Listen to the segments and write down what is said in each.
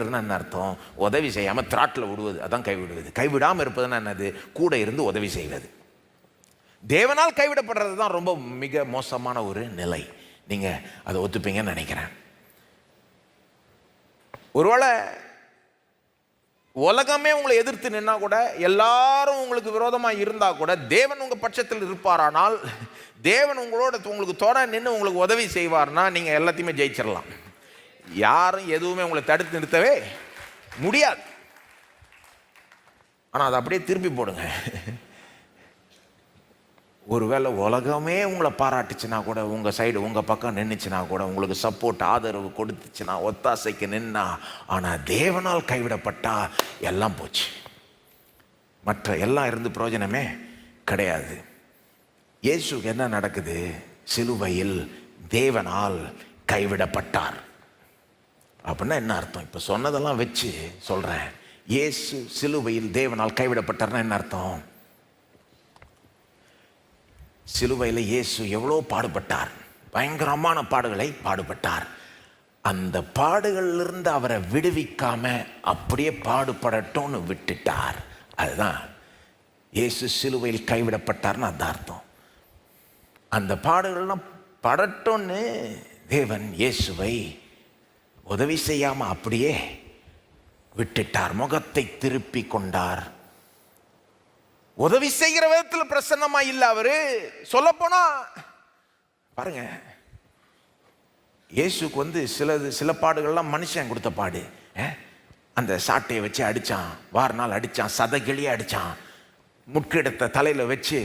என்ன அர்த்தம்? உதவி செய்யாமல் திராட்டில் விடுவது, அதான் கைவிடுவது. கைவிடாமல் இருப்பதுன்னா என்னது? கூட இருந்து உதவி செய்வது. தேவனால் கைவிடப்படுறது தான் ரொம்ப மிக மோசமான ஒரு நிலை. நீங்கள் அதை ஒத்துப்பீங்கன்னு நினைக்கிறேன். ஒருவேளை உலகமே உங்களை எதிர்த்து நின்னா கூட, எல்லாரும் உங்களுக்கு விரோதமாக இருந்தால் கூட, தேவன் உங்கள் பட்சத்தில் இருப்பாரானால், தேவன் உங்களோட உங்களுக்கு தோட நின்று உங்களுக்கு உதவி செய்வார்னா நீங்கள் எல்லாத்தையுமே ஜெயிச்சிடலாம். யாரும் எதுவுமே உங்களை தடுத்து நிறுத்தவே முடியாது. ஆனால் அதை அப்படியே திருப்பி போடுங்க. ஒருவேளை உலகமே உங்களை பாராட்டுச்சுன்னா கூட, உங்கள் சைடு உங்கள் பக்கம் நின்றுச்சுன்னா கூட, உங்களுக்கு சப்போர்ட் ஆதரவு கொடுத்துச்சுன்னா, ஒத்தாசைக்கு நின்னா, ஆனால் தேவனால் கைவிடப்பட்டா எல்லாம் போச்சு. மற்ற எல்லாம் இருந்து பிரயோஜனமே கிடையாது. இயேசுக்கு என்ன நடக்குது? சிலுவையில் தேவனால் கைவிடப்பட்டார். அப்படின்னா என்ன அர்த்தம்? இப்போ சொன்னதெல்லாம் வச்சு சொல்கிறேன். இயேசு சிலுவையில் தேவனால் கைவிடப்பட்டார்னா என்ன அர்த்தம்? சிலுவையில் இயேசு எவ்வளோ பாடுபட்டார், பயங்கரமான பாடுகளை பாடுபட்டார். அந்த பாடுகளிலிருந்து அவரை விடுவிக்காம அப்படியே பாடுபடட்டும்னு விட்டுட்டார். அதுதான் இயேசு சிலுவையில் கைவிடப்பட்டார்னு அந்த அர்த்தம். அந்த பாடுகள்லாம் படட்டும்னு தேவன் இயேசுவை உதவி செய்யாமல் அப்படியே விட்டுட்டார். முகத்தை திருப்பி கொண்டார். உதவி செய்கிற விதத்தில் பிரசன்னமா இல்லை அவரு. சொல்ல போனா பாருங்க, இயேசுக்கு சில பாடுகள்லாம் மனுஷன் கொடுத்த பாடு. அந்த சாட்டையை வச்சு அடிச்சான், வாரநாள் அடிச்சான், சதகிளியே அடிச்சான், முட்கிடத்தை தலையில வச்சு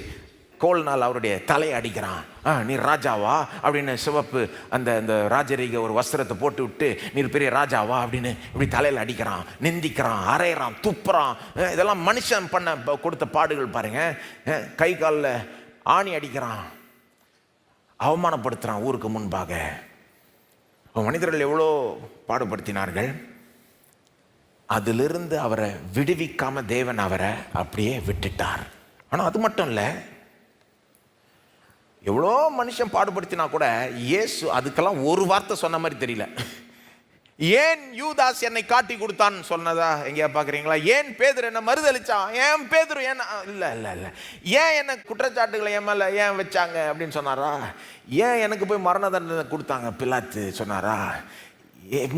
கோல்னால் அவருடைய தலையை அடிக்கிறான். நீ ராஜாவா அப்படின்னு சிவப்பு அந்த ராஜரீக ஒரு வஸ்திரத்தை போட்டு விட்டு, நீ பெரிய ராஜாவா அப்படின்னு இப்படி தலையில் அடிக்கிறான், நிந்திக்கிறான், அரைகிறான், துப்புறான். இதெல்லாம் மனுஷன் பண்ண கொடுத்த பாடுகள் பாருங்க. கை காலில் ஆணி அடிக்கிறான், அவமானப்படுத்துகிறான் ஊருக்கு முன்பாக. மனிதர்கள் எவ்வளோ பாடுபடுத்தினார்கள். அதிலிருந்து அவரை விடுவிக்காம தேவன் அவரை அப்படியே விட்டுட்டார். ஆனால் அது மட்டும் இல்லை, எவ்வளோ மனுஷன் பாடுபடுத்தினா கூட இயேசு அதுக்கெல்லாம் ஒரு வார்த்தை சொன்ன மாதிரி தெரியல. ஏன் யூதாஸ் என்னை காட்டி கொடுத்தான்னு சொன்னதா எங்கேயா பார்க்குறீங்களா? ஏன் பேதுரு என்ன மறுதளிச்சான்? ஏன் பேதுரு என்ன இல்லை இல்லை இல்லை ஏன் என்ன குற்றச்சாட்டுகளை என் மேலே ஏன் வச்சாங்க அப்படின்னு சொன்னாரா? ஏன் எனக்கு போய் மரண தண்டனை கொடுத்தாங்க பிலாத்து சொன்னாரா?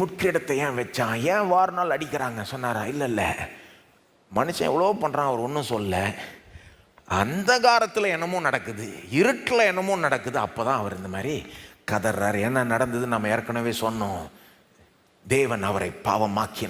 முட்கிடத்தை ஏன் வச்சான்? ஏன் வாரநாள் அடிக்கிறாங்க சொன்னாரா? இல்லை இல்லை, மனுஷன் எவ்வளோ பண்ணுறான், அவர் ஒன்றும் சொல்ல. அந்தகாரத்தில் என்னமோ நடக்குது, இருட்டில் என்னமோ நடக்குது. அப்போ தான் அவர் இந்த மாதிரி கதறார். என்ன நடந்தது நம்ம ஏற்கனவே சொன்னோம். தேவன் அவரை பாவமாக்கி